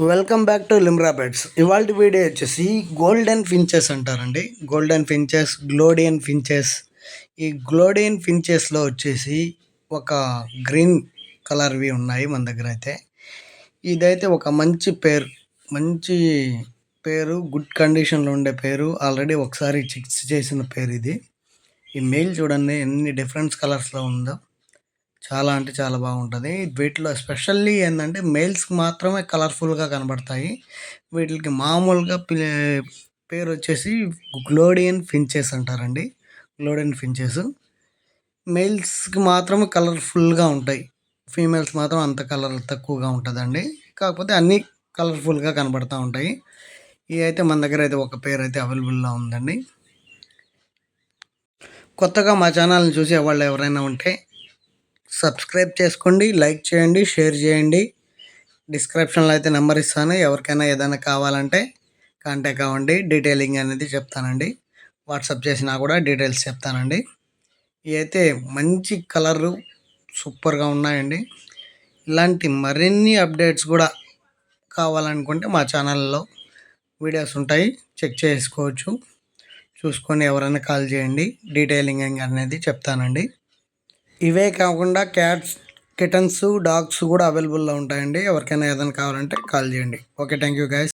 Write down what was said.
Welcome back to Limra pets. ఇవాళ video వచ్చేసి golden finches అంటారండి. Golden finches, golden finches. ఈ గ్లోడియన్ ఫించెస్లో వచ్చేసి ఒక గ్రీన్ కలర్వి ఉన్నాయి మన దగ్గర అయితే. ఇదైతే ఒక మంచి పేరు, గుడ్ కండిషన్లో ఉండే పేరు. ఆల్రెడీ ఒకసారి చిక్స్ చేసిన పేరు ఇది. ఈ మెయిల్ చూడండి ఎన్ని డిఫరెంట్ కలర్స్లో ఉందో. చాలా అంటే చాలా బాగుంటుంది. వీటిలో ఎస్పెషల్లీ ఏంటంటే మెయిల్స్కి మాత్రమే కలర్ఫుల్గా కనబడతాయి. వీటికి మామూలుగా పేరు వచ్చేసి గ్లోడియన్ ఫించెస్ అంటారండి. గ్లోడియన్ ఫించెస్ మెయిల్స్కి మాత్రమే కలర్ఫుల్గా ఉంటాయి. ఫీమేల్స్ మాత్రం అంత కలర్ తక్కువగా ఉంటుందండి. కాకపోతే అన్నీ కలర్ఫుల్గా కనబడుతూ ఉంటాయి. ఇవి అయితే మన దగ్గర అయితే ఒక పేరు అయితే అవైలబుల్లో ఉందండి. కొత్తగా మా ఛానల్ని చూసే వాళ్ళు ఎవరైనా ఉంటే సబ్స్క్రైబ్ చేసుకోండి, లైక్ చేయండి, షేర్ చేయండి. డిస్క్రిప్షన్లో అయితే నెంబర్ ఇస్తాను. ఎవరికైనా ఏదైనా కావాలంటే కాంటాక్ట్ అవ్వండి. డీటెయిలింగ్ అనేది చెప్తానండి. వాట్సాప్ చేసినా కూడా డీటెయిల్స్ చెప్తానండి. ఇవి అయితే మంచి కలరు సూపర్గా ఉన్నాయండి. ఇలాంటి మరిన్ని అప్డేట్స్ కూడా కావాలనుకుంటే మా ఛానల్లో వీడియోస్ ఉంటాయి, చెక్ చేసుకోవచ్చు. చూసుకొని ఎవరైనా కాల్ చేయండి, డీటెయిలింగ్ అనేది చెప్తానండి. ఇవే కాకుండా క్యాట్స్, కిటన్స్, డాగ్స్ కూడా అవైలబుల్లో ఉంటాయండి. ఎవరికైనా ఏదైనా కావాలంటే కాల్ చేయండి. Okay, thank you guys.